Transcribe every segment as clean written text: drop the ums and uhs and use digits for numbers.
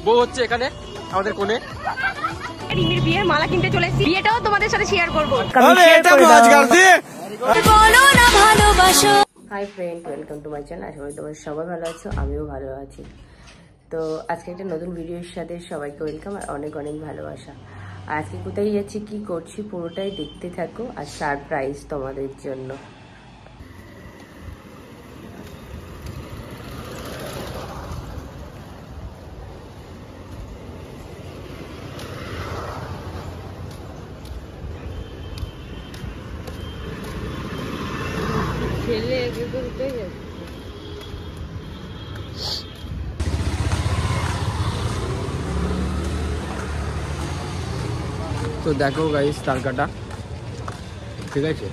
বউ হচ্ছে এখানে আমাদের কোণে। রিমির বিয়ের মালা কিনতে চলে এসেছি, বিয়েটাও তোমাদের সাথে শেয়ার করবো। Hi friend, welcome to my channel. আশা করি তোমরা সবাই ভালো আছো, আমিও ভালো আছি। তো আজকে একটা নতুন ভিডিওর সাথে সবাইকে ওয়েলকাম আর অনেক অনেক ভালোবাসা। আর আজকে কোথায় যাচ্ছি, কি করছি, পুরোটাই দেখতে থাকো আর সারপ্রাইজ তোমাদের জন্য। তো দেখো গাইস তারকাটা, ঠিক আছে।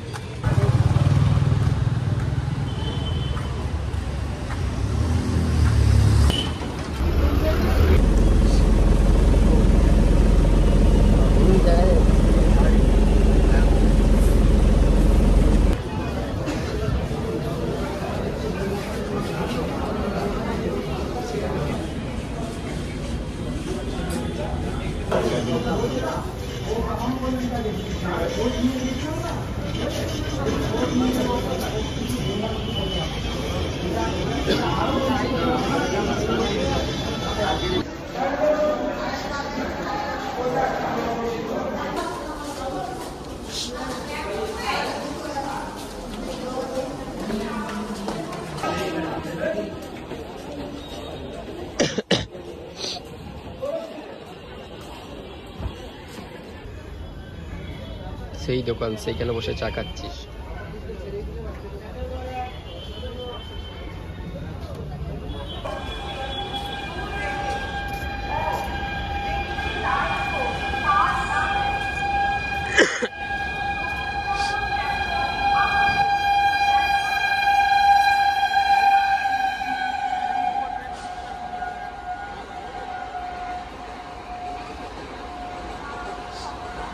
সেই দোকান, সেইখানে বসে চা খাচ্ছিস।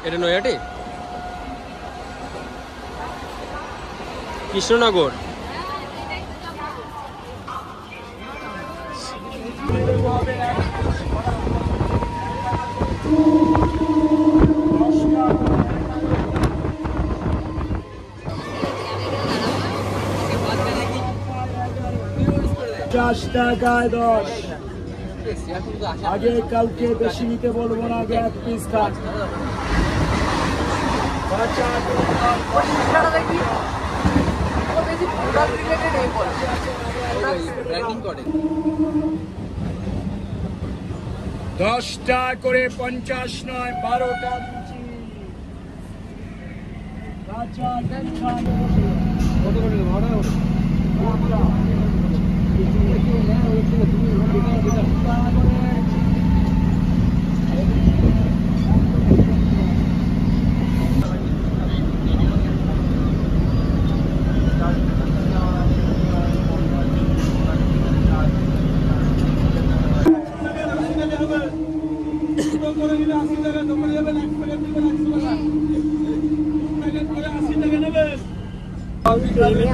এটা নয়াটি কৃষ্ণনগর। টাকায় 10 আগে কাউকে বেশি নিতে বলবো না, আগে এক পিস খান। $10 করে 50 নয়, 12টা দিচ্ছি।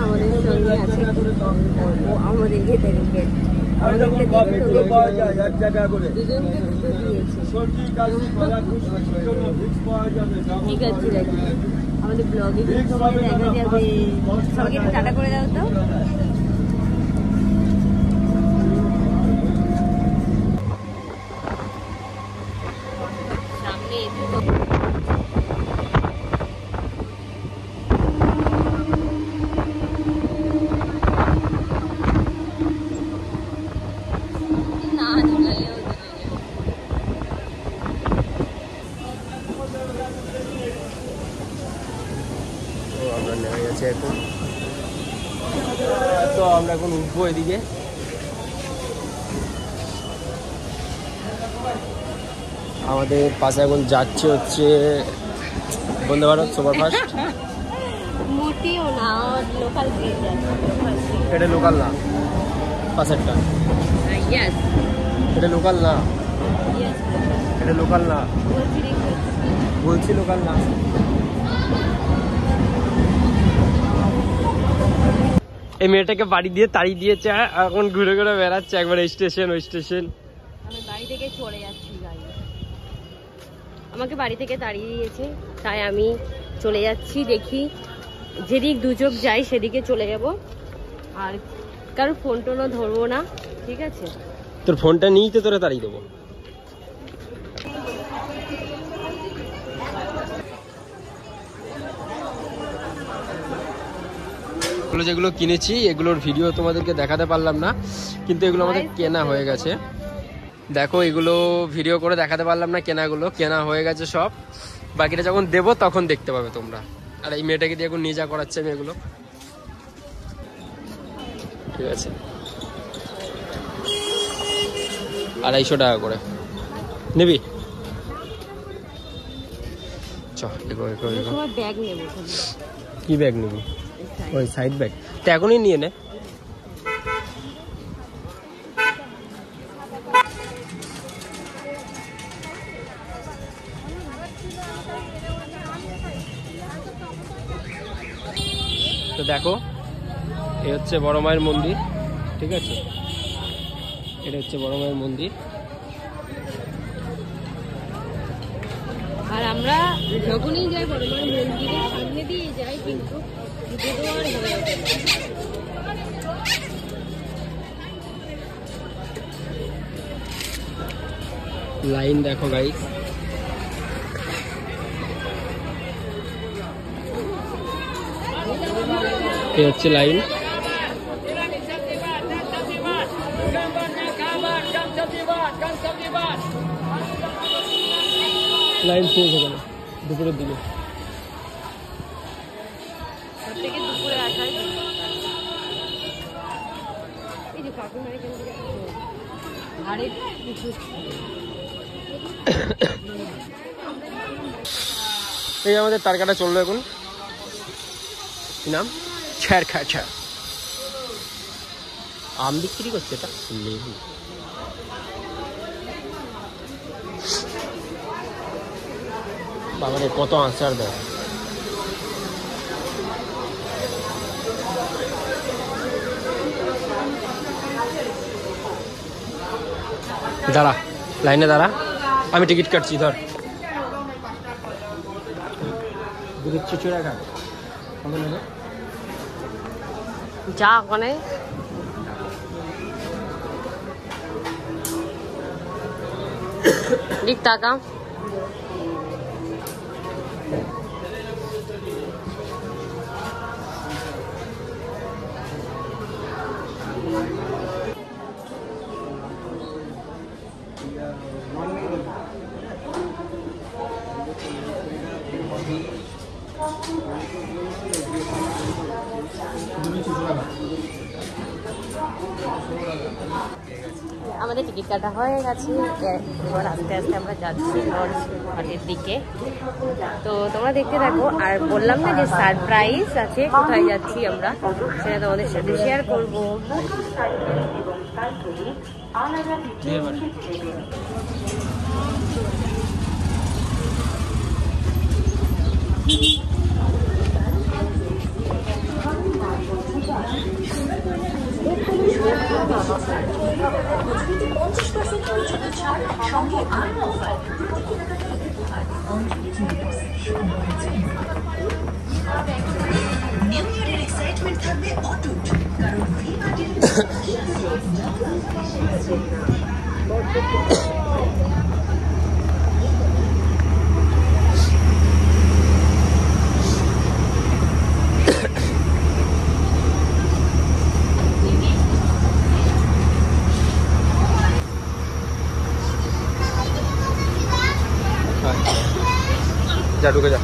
আমাদের সঙ্গে আছে, আমাদের খেতে দিবে, ঠিক আছে, আমাদের ব্লগে দেখা যাবে। সবাইকে একটু টাটা করে দাও তো। সামনে এখন তো আমরা এখন উঠবো এদিকে। আমাদের পাশে এখন যাচ্ছে হচ্ছে বন্দে ভারত সুপারফাস্ট। মোটিও না, লোকাল ট্রেন যাচ্ছে। এটা লোকাল না, পাশেরটা। ইয়েস, এটা লোকাল না, ইয়েস, এটা লোকাল না, বলছি লোকাল না। এই মেয়েটাকে বাড়ি দিয়ে তাড়িয়ে দিয়েছে, এখন ঘুরে ঘুরে বেড়াচ্ছে একবার এই স্টেশন ওই স্টেশন। আমি বাড়ি থেকে চলে যাচ্ছি, গাড়ি আমাকে বাড়ি থেকে তাড়িয়ে দিয়েছে, তাই আমি চলে যাচ্ছি। দেখি যেদিক দু চোখ যাই সেদিকে চলে যাব, আর কারোর ফোন টোনও ধরবো না, ঠিক আছে? তোর ফোনটা নিয়েই তো তোরা তাড়িয়ে দেবো। যেগুলো কিনেছি এগুলোর ভিডিও তোমাদেরকে দেখাতে পারলাম না, কিন্তু এগুলো আমাদের কেনা হয়ে গেছে। দেখো এগুলো ভিডিও করে দেখাতে পারলাম না, কেনা হয়ে গেছে সব। বাকিটা যখন দেবো তখন দেখতে পাবে তোমরা। আর এই মেয়েটাকে দিয়ে এখন নিয়ে যা করাচ্ছে আমি এগুলো, ঠিক আছে? 250 টাকা করে নিবি? ব্যাগ নেব। কি ব্যাগ নিবি? ওই সাইড ব্যাগ তো এখনই নিয়ে নে। তো দেখো এই হচ্ছে বড় মায়ের মন্দির, ঠিক আছে? এটা হচ্ছে বড় মায়ের মন্দির। আর আমরা যখনই যাই বড় মায়ের মন্দিরের সামনে দিয়ে যাই, কিন্তু লাইন দেখো গাইস, এই হচ্ছে লাইন। লাইন শেষ হয়ে গেল দুপুরের দিকে। দুপুরে আসার এই যে কাকিমার এখান থেকে আরে কিছু এই আমাদের তার কাটা চললো এখন। কি নাম? ছাড় খা ছাড়। আম বিক্রি করছে, এটা লেবু। বাবারে কত আচার দেয়। দাঁড়া, লাইনে দাঁড়া, আমি টিকিট কাটছি, ধর। যা ওখানে দিক টাকা আমাদের টিকিট কাটা হয়ে গেছে, এবার আস্তে আস্তে আমরা যাচ্ছি লঞ্চ ঘাটের দিকে। তো তোমরা দেখতে থাকো, আর বললাম না যে সারপ্রাইজ আছে, কোথায় যাচ্ছি আমরা সেটা তোমাদের সাথে শেয়ার করবো। নিউ ইয়ারের এক্সাইটমেন্ট থাকবে অটুট, কারণ যা ঢুকে যা।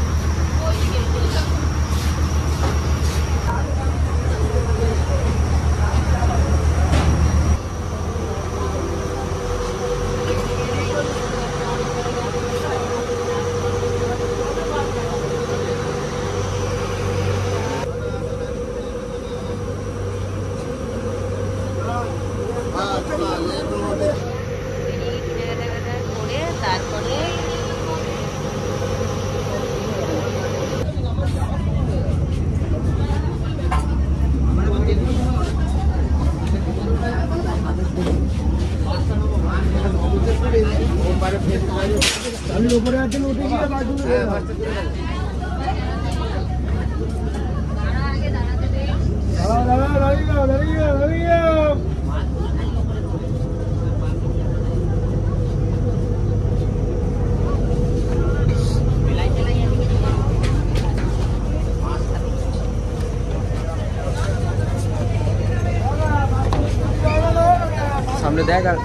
তারপরে উপরে আছেন উঠে গিয়ে বাথরুমে দাঁড়িয়ে সামনে দেখ আর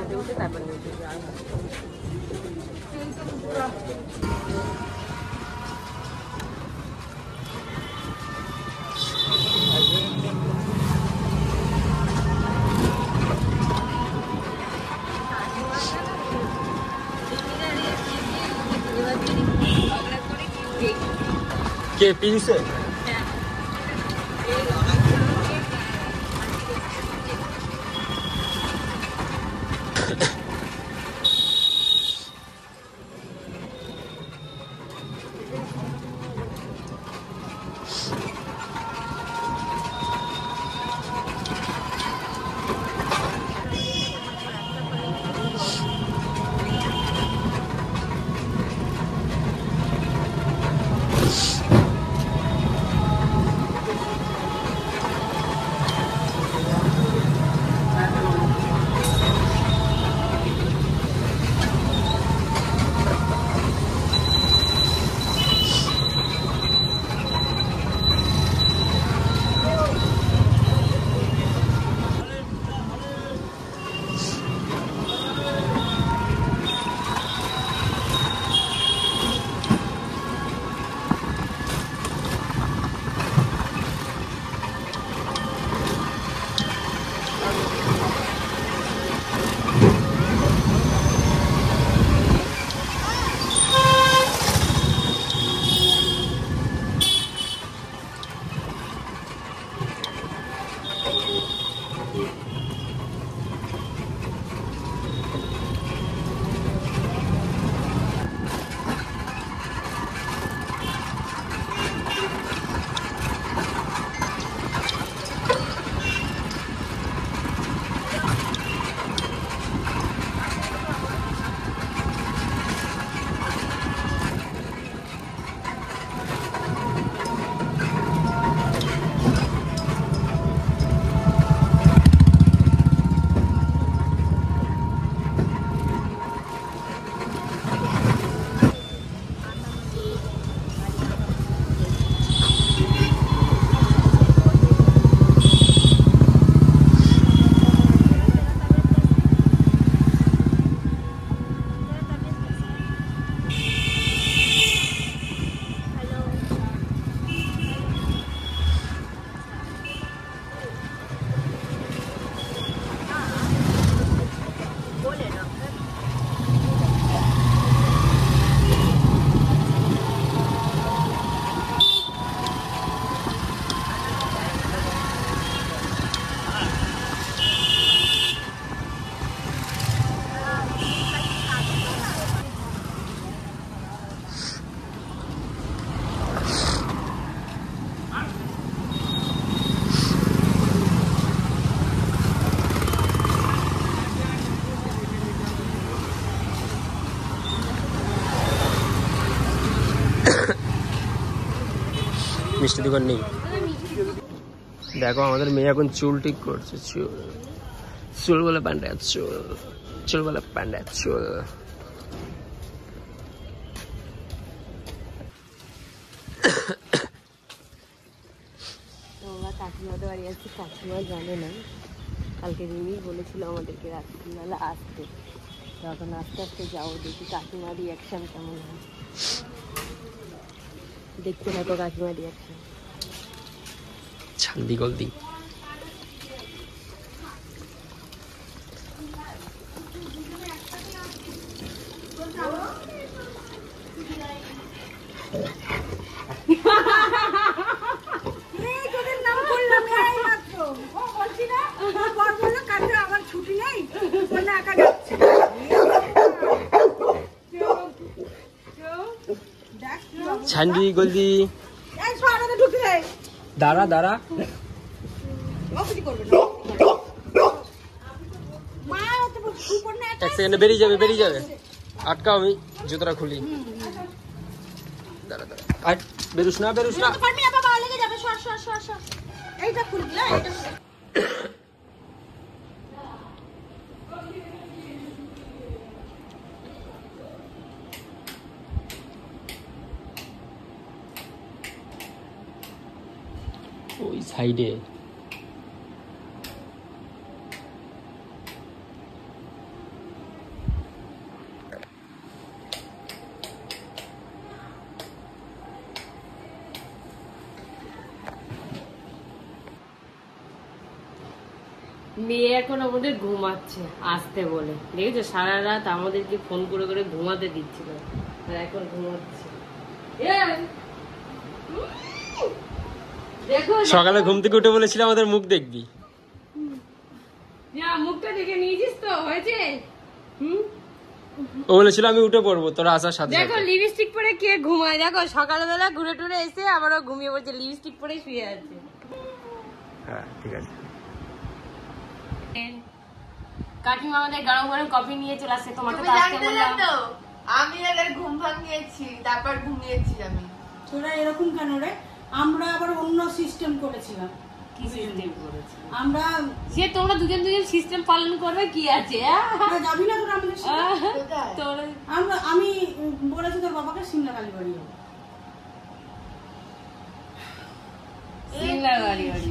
দেখো তারপর কে পিনছে মিষ্টি দোকান নেই। দেখো আমাদের মেয়ে এখন চুল ঠিক করছে, চুল চুল বলে পান্ডা, চুল চুল বলে পান্ডা, চুল। আমরা কাকিমাদের বাড়ি আছি, কাকিমা জানে না। কালকে রিমি বলেছিল আমাদেরকে রাত্রিবেলা আসতে, তখন আস্তে আস্তে যাও, দেখি কাকিমার রিয়াকশন কেমন হয়। দেখতে থাকো কাকিমার রিয়াকশন। ছান্দি গলদি তোদের নাম করলাম এই মাত্র, ও বলছি না, বল বলে ছান্ডি গলদি দাঁড়া দাঁড়া এক সেকেন্ডে বেরিয়ে যাবে আটকাও আমি জুতোটা খুলি দাঁড়া আর বেরুস না ওই সাইডে মেয়ে এখন আমাদের ঘুমাচ্ছে আসতে বলে, দেখেছো সারা রাত আমাদেরকে ফোন করে করে ঘুমাতে দিচ্ছিল, আর এখন ঘুমাচ্ছে। দেখো সকালে ঘুম থেকে উঠে বলেছিলাম আমাদের মুখ দেখবি, মুখটা দেখে নিয়েছিস তো হয়েছে। ও বলেছিল আমি উঠে পড়বো তোরা আসার সাথে। দেখো লিপস্টিক পরে কে ঘুমায়, দেখো সকালবেলা ঘুরে টুরে এসে আবারও ঘুমিয়ে পড়ছে, লিপস্টিক পরে শুয়ে আছে। হ্যাঁ ঠিক আছে। কাকিমা আমাদের গরম গরম কফি নিয়ে চলে আসছে, তোমাকে তো আসতে বললাম। আমি আগে ঘুম ভাঙিয়েছি, তারপর ঘুমিয়েছি আমি। তোরা এরকম কেন রে? আমরা আবার অন্য সিস্টেম করেছিলাম। কি সিস্টেম করেছে? আমরা সে তোমরা দুজন সিস্টেম পালন করবে কি আছে? যাবি না তোরা আমাদের সাথে? তোরা আমি বলেছি তোর বাবাকে সিমলা কালী বাড়ি যাবো। সিমলা গাড়ি বাড়ি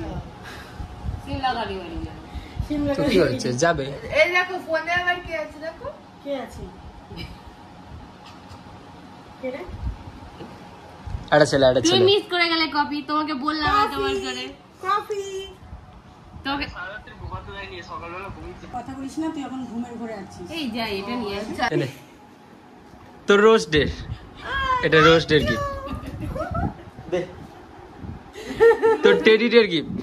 সিমলা গাড়ি বাড়ি যাবে। সিমলা তো কি হচ্ছে যাবে। এই দেখো ফোনে আবার কে আছে, দেখো কে আছে? কে রে? একটা ছেলে তুমি মিস করে গেলে কফি, তোমাকে বললাম তোমার করে কফি। তোকে কথা বলিস না, তুই এখন ঘুমের ঘরে আছিস। এই যাই এটা নিয়ে আসি। তোর রোজ ডে, এটা রোজ ডে গিফট, তোর টেডি ডের গিফট,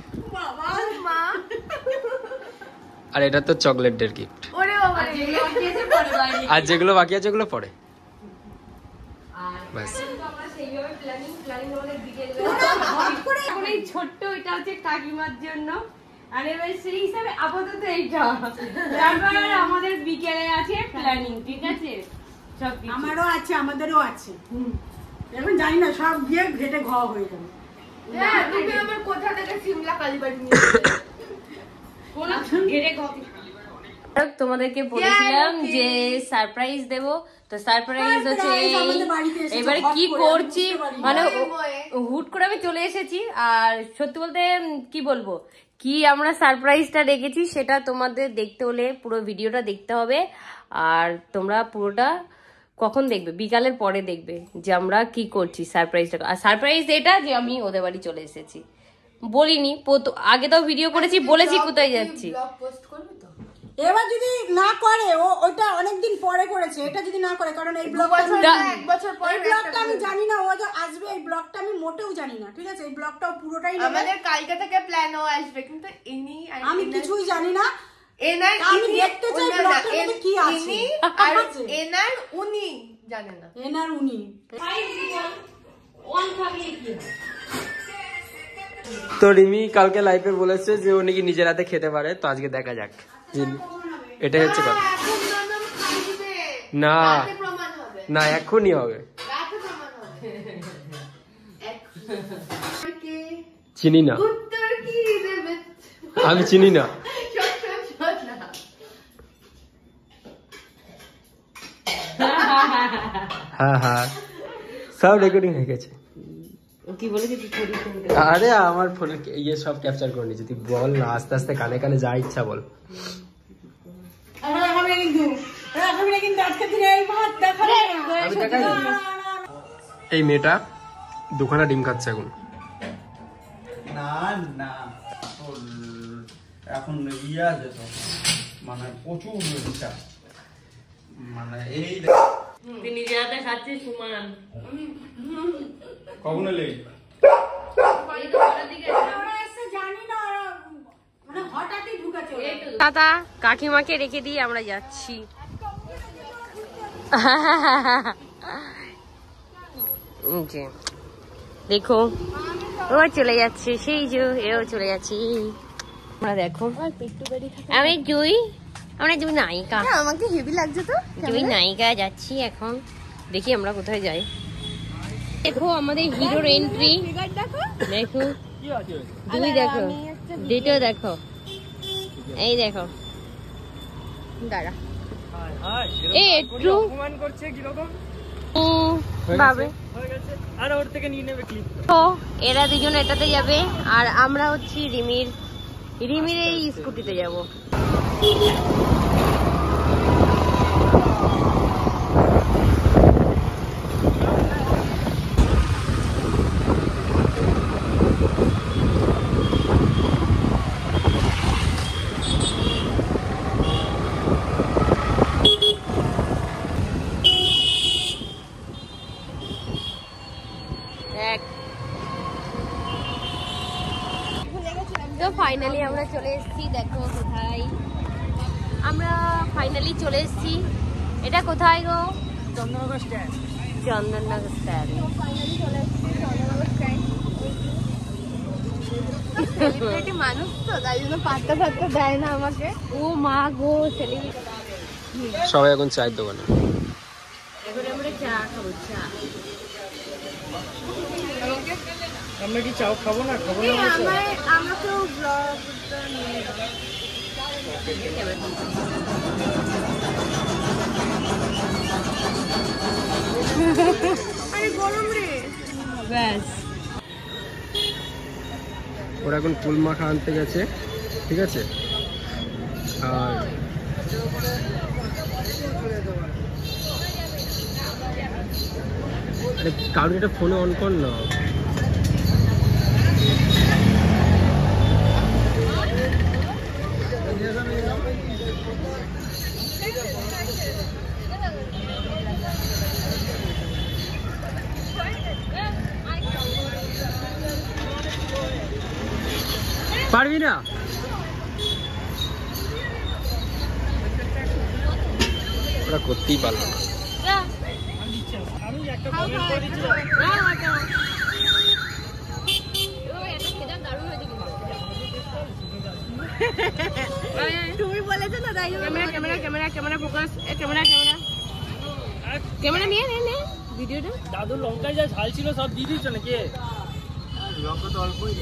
আর এটা তো চকলেট ডের গিফট। আর যেগুলো বাকি আছে ওগুলো পরে ব্যাস। এই ছোট্ট এটা হচ্ছে কাকিমার জন্য, আর এবার সেই হিসাবে আপাতত এইটা, তারপর আমাদের বিকেলে আছে প্ল্যানিং, ঠিক আছে? আমারও আছে, আমাদেরও আছে। এখন জানি না, সব গিয়ে ঘেটে ঘ হয়ে যাবে। হ্যাঁ, তুমি আবার কোথা থেকে সিমলা কালীবাড়ি নিয়ে তোমাদেরকে বলেছিলাম যে সারপ্রাইজ দেব, তো সারপ্রাইজ হচ্ছে এবারে কি করছি, মানে হুট করে আমি চলে এসেছি। আর সত্যি বলতে কি বলবো, কি আমরা সারপ্রাইজটা রেখেছি সেটা তোমাদের দেখতে হলে পুরো ভিডিওটা দেখতে হবে। আর তোমরা পুরোটা কখন দেখবে? বিকালের পরে দেখবে যে আমরা কি করছি সারপ্রাইজটা। আর সারপ্রাইজ এটা যে আমি ওদের বাড়ি চলে এসেছি, বলিনি আগে তো ভিডিও করেছি, বলেছি কোথায় যাচ্ছি। ব্লগ পোস্ট করবে তো? এবার যদি না করে, ওইটা অনেকদিন পরে করেছে, এটা যদি না করে, কারণ এই ব্লগটা এক বছর পরে এই ব্লগটা আমি জানি না ও যে আসবে, এই ব্লগটা আমি মোটেও জানি না, ঠিক আছে? এই ব্লগটাও পুরোটাই আমাদের কালকে থেকে প্ল্যান ও আসবে, কিন্তু ইনি আমি কিছুই জানি না। এনার আমি দেখতে চাই ব্লগটার মধ্যে কি আছে। আর এনার উনি জানে না, এনার উনি। তো রিমি কালকে লাইভে বলেছে যে ও নাকি নিজের হাতে খেতে পারে, তো আজকে দেখা যাক। এটাই হচ্ছে কথা। না প্রমাণ হবে না, এখনই হবে। রাতে প্রমাণ হবে। চিনি না, উত্তর কি দেবে? আমি চিনি না। হ্যাঁ হ্যাঁ, সব রেকর্ডিং হয়ে গেছে। কি বলেছি? আরে আমার ফোনে ইয়ে সব ক্যাপচার করে নিয়েছি। তুই বল না, আস্তে আস্তে কানে কানে যা ইচ্ছা বল। এই মেয়েটা দুখানা ডিম খাচ্ছে এখন। না না, এখন ইয়ে আছে তো, মানে প্রচুর ইচ্ছা, মানে এই তুই নিজের হাতে খাচ্ছিস সুমান। কখন এলি? দাদা কাকিমাকে রেখে দিয়ে আমরা যাচ্ছি। যে দেখো ও চলে যাচ্ছে, সেই যে এও চলে যাচ্ছে। আমরা দেখো আমি জুই, আমরা জুই নায়িকা, আমাকে হেভি লাগছে তো। জুই নায়িকা যাচ্ছি এখন। দেখি আমরা কোথায় যাই। দেখো আমাদের হিরোর এন্ট্রি, দেখো জুই, দেখো ডিটো, দেখো এই দেখো দাঁড়া এই একটু বাবে আর ওর থেকে নিয়ে নেবে ক্লিপ। তো এরা দুজন এটাতে যাবে আর আমরা হচ্ছি রিমির এই স্কুটিতে যাব। তো ফাইনালি আমরা চলে এসেছি, দেখো কোথায় আমরা ফাইনালি চলে এসেছি। এটা কোথায় গো? Chandannagar stand. Chandannagar stand. Celebrity মানুষ তো, তাই জন্য পাত্তা ফাত্তা দেয় না আমাকে। ও মা গো, সেলিব্রিটি। সবাই এখন চায়ের দোকানে। এখন আমরা চা খাবো, চা। আমরা কি চাও খাবো না? খাবো না আমাকেও ব্লগ আরে গরম রে। ব্যাস ওরা এখন ফুল মাখা আনতে গেছে, ঠিক আছে। আর আরে কারণ এটা ফোনে অন কর না। পারবি না? ওরা করতেই পারলো না। তুমি বলেছো না, তাই ক্যামেরা ফোকাস, ক্যামেরা নিয়ে নে ভিডিওটা। দাদু লঙ্কায় যা ঝাল ছিল সব দিয়ে দিচ্ছ নাকি? লঙ্কা তো অল্পই।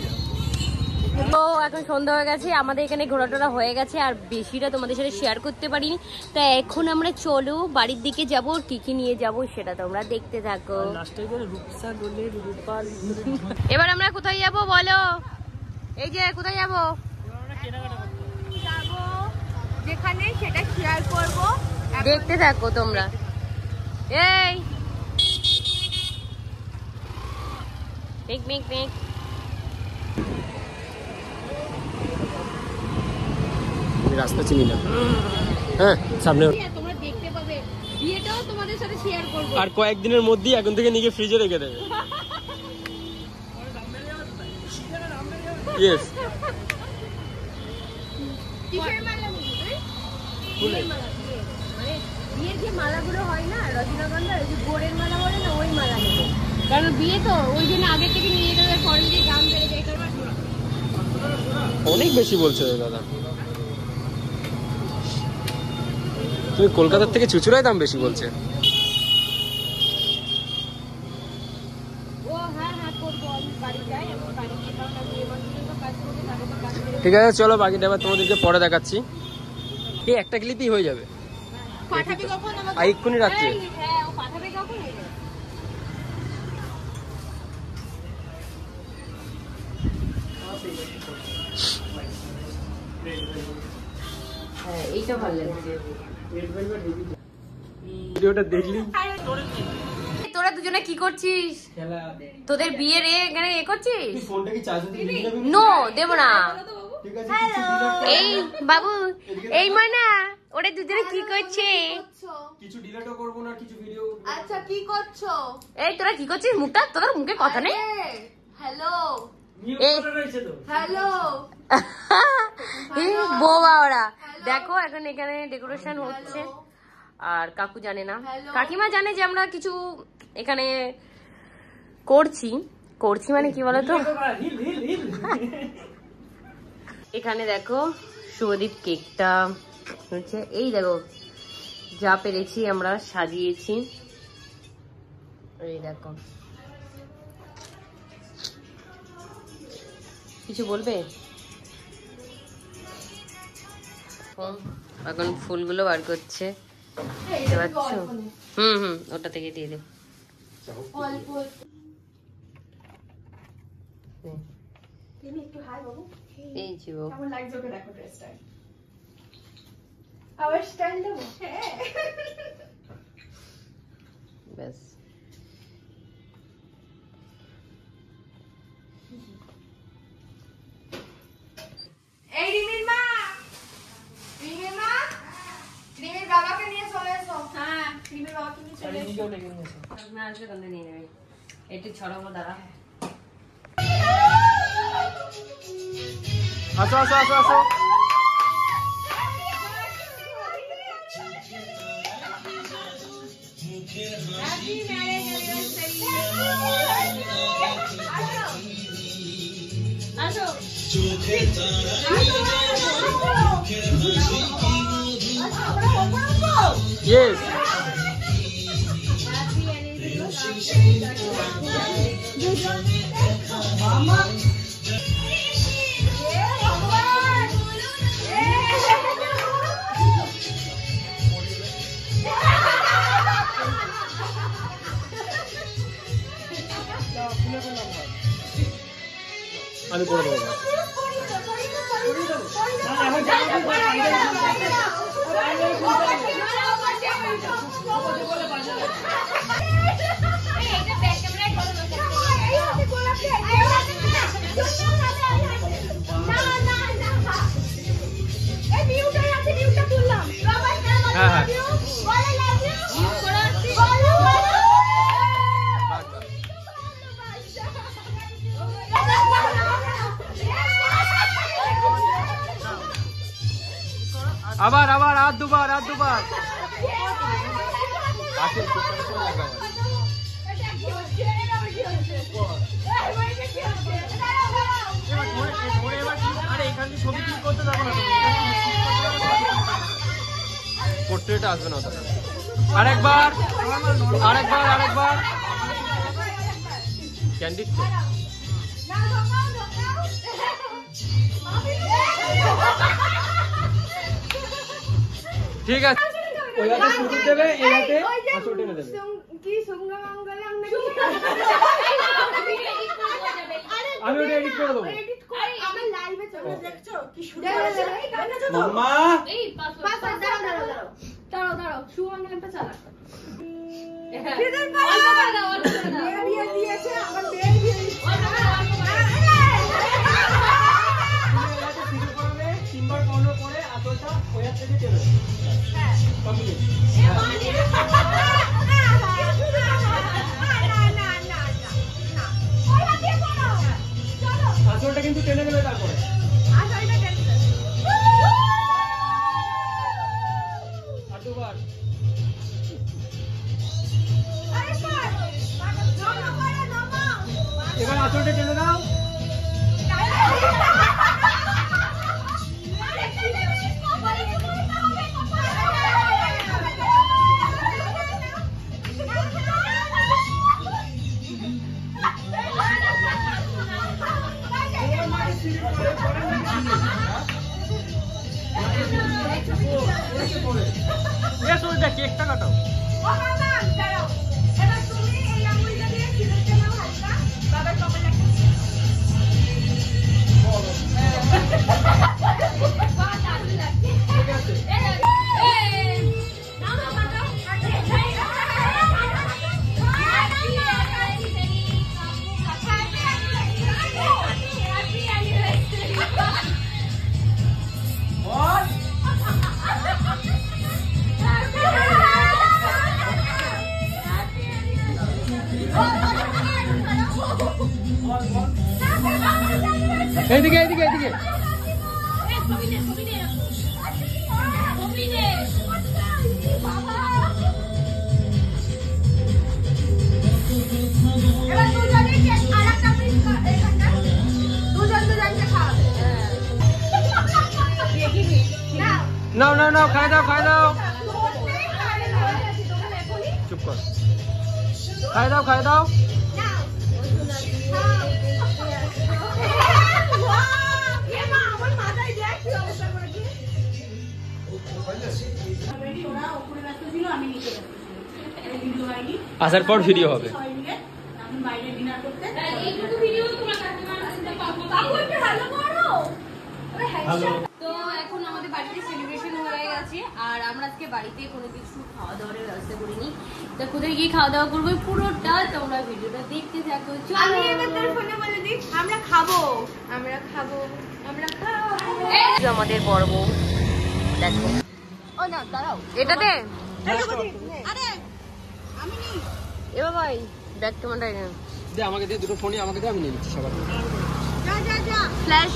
তো এখন সন্ধ্যা হয়ে গেছে, আমাদের এখানে ঘোরাটোরা হয়ে গেছে, আর বেশিটা তোমাদের সাথে শেয়ার করতে পারিনি। তাই এখন আমরা চলো বাড়ির দিকে যাব, কি কি নিয়ে যাব সেটা তোমরা দেখতে থাকো। এবার আমরা কোথায় যাব বলো? এই যে কোথায় যাব? যাবো যেখানে সেটা শেয়ার করব, দেখতে থাকো তোমরা। এই পিক রাস্তা চিনি না। হ্যাঁ সামনে। তোমরা দেখতে পাবে, বিয়েটাও তোমাদের সাথে শেয়ার করব। আর কয়েকদিনের মধ্যেই এখন থেকে নিয়ে ফ্রিজে রেখে দেবে। ইয়েস। কিসের মালা নিবি? ফুলের মালা, মানে বিয়ের যে মালাগুলো হয় না রজনীগন্ধার, ওই যে গোড়ের মালা বলে না, ওই মালা নেবো। কারণ বিয়ে তো ওই জন্য আগে থেকে নিয়ে যাবে, পরে যদি দাম বেড়ে যায়। অনেক বেশি বলছো দাদা। তুমি কলকাতার থেকে চুচুড়ায় দাম বেশি বলছে। ঠিক আছে চলো, বাকিটা এবার তোমাদেরকে পরে দেখাচ্ছি। এই একটা ক্লিপই হয়ে যাবে। পাঠাবি কখন আমাকে? এক্ষুনি রাত্রে। হ্যাঁ, ও পাঠাবে কখন? হ্যাঁ, এইটা ভালো লাগছে। ভিডিওটা দেখলি? তোরা দুজনে কি করছিস? তোদের বিয়ের এখানে এ করছিস? ফোনটা কি চার্জ দিতে দিবি না? নো, দেব না। ঠিক আছে এই বাবু, এই ময়না, ওরা দুজনে কি করছে? কিছু ডিলিটও করব না, কিছু ভিডিও। আচ্ছা কি করছো? এই তোরা কি করছিস? মুখটা, তোদের মুখে কথা নেই? হ্যালো এই হ্যালো বোবা ওরা। দেখো এখন এখানে ডেকোরেশন হচ্ছে, আর কাকু জানে না, কাকিমা জানে যে আমরা কিছু এখানে করছি মানে কি বলতো, এখানে দেখো শুভদীপ কেকটা হচ্ছে, এই দেখো যা পেরেছি আমরা সাজিয়েছি, এই দেখো। কিছু বলবে? এখন ফুলগুলো বার করছে, দেখতে পাচ্ছ? ওটা থেকে দিয়ে দে। এই যে কেমন লাগছে ওকে দেখো ড্রেসটা। আবার স্টাইল দেবো? হ্যাঁ। ব্যাস। এই রিমির মা, রিমির মা, রিমির বাবাকে নিয়ে চলে এসো। হ্যাঁ, রিমির বাবাকে নিয়ে চলে এসো। না আসবে কোনদিন নিয়ে নেবে, একটু ছড়াবো দাঁড়া। আসো আসো আসো আসো। Yes. আমি করে দেবো। হ্যাঁ আবার আবার আর দুবার পোর্ট্রেট আসবে না, আরেকবার ক্যান্ডিড ঠিক আছে। ওইটাতে শুরু দেবে, এইটাতে আসল টেনে দেবে। কি সঙ্গে মঙ্গলম নাকি? আমি ওটা এডিট করে দেবো। আমার লাইভে চলে দেখছো কি শুরু মাম্মা এই পাস দাঁড়াও শুভ মঙ্গলমটা চালা। দিয়েছে আমার বেল তিনবার কর্ণ করে আসলটা ওইটা থেকে চলে কমপ্লিট। আসলটা কিন্তু টেনে নেবে তারপরে। আর দুবার এবার আসলটা টেনে দাও। কেকটা কাটাও। এইদিকে এইদিকে এইদিকে এবার দুজনেই আরেকটা পিস এখানটা দুজনকে খাওয়াবে না নাও নাও নাও, খাই দাও খাই দাও, চুপ কর, খাই দাও খাই দাও। ওরা উপরে ব্যস্ত ছিল, আমি নিচে ব্যস্ত ছিলাম। এই ভিডিও হয়নি, আসার পর ভিডিও হবে। সবাই মিলে এখন বাইরে ডিনার করতে। এইটুকু ভিডিও তোমরা কাকিমার কাছে পাবো। বাবু একটু হ্যালো করো। আরে হ্যাঁ। তো এখন আমাদের বাড়িতে সেলিব্রেশন হয়ে গেছে, আর আমরা আজকে বাড়িতে কোনো কিছু খাওয়া দাওয়ার ব্যবস্থা করিনি। তো কোথায় গিয়ে খাওয়া দাওয়া করবো পুরোটা তোমরা ভিডিওটা দেখতে থাকো। আমি এবার তোর ফোনে বলে দিই আমরা খাবো। আমাদের বড় বউ দেখো, ও না দাঁড়াও এটাতে আরে এ বাবাই ব্যাগ কেমনটা দে আমাকে দে, দুটো ফোনই আমাকে দে, আমি নিয়ে নিচ্ছি সবার। যা ফ্ল্যাশ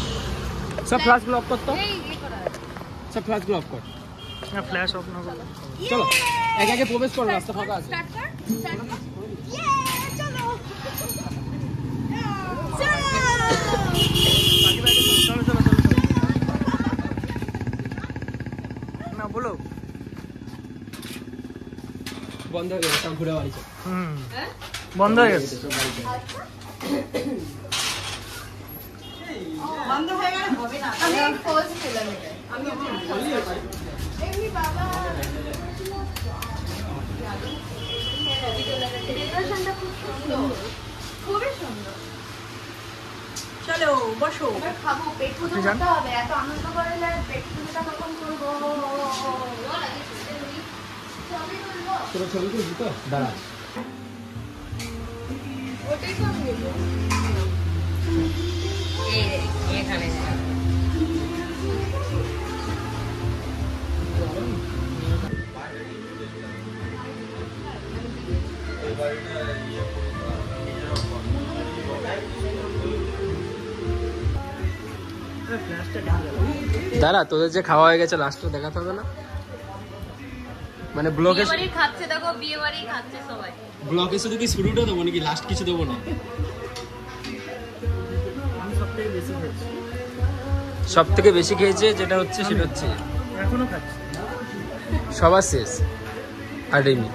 সব ফ্ল্যাশ গুলো অফ কর তো, এই করা সব ফ্ল্যাশ গুলো অফ কর। ফ্ল্যাশ অফ না করলে চলো একে একে প্রবেশ করো, রাস্তা ফাঁকা আছে। স্টার্ট কর চলো না বলো। বন্ধ হয়ে গেছে, ঘুরে বাড়ি চল। বন্ধ হয়ে গেছে। বন্ধ হয়ে গেলে হবে না। আমি ফার্স্ট খেলাম এটা এমনি বাবা ডেকোরেশনটা খুব সুন্দর খুবই সুন্দর চলো বসো। এবার খাবো পেট পুজো করতে হবে এত আনন্দ করে পেট পুজোটা কখন করবো তোর ছবি তুলবি তো, দাঁড়া। ওটাই তো আমি বলবো এখানে দাঁড়া, তোদের যে খাওয়া হয়ে গেছে লাস্টটা দেখাতে হবে না? মানে ব্লগে বিয়ে বাড়ি খাচ্ছে, দেখো বিয়ে বাড়ি খাচ্ছে সবাই। ব্লগে শুধু কি শুরুটা দেবো নাকি লাস্ট কিছু দেবো না? সব থেকে বেশি খেয়েছে যেটা হচ্ছে সেটা হচ্ছে এখনো খাচ্ছি। সবার শেষ আর রেমি।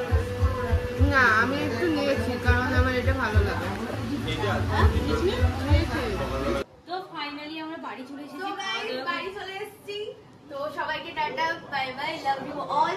না আমি একটু নিয়েছি কারণ আমার এটা ভালো লাগে তো ফাইনালি আমরা বাড়ি চলে এসেছি। বাড়ি চলে এসেছি তো সবাইকে tata bye bye love you all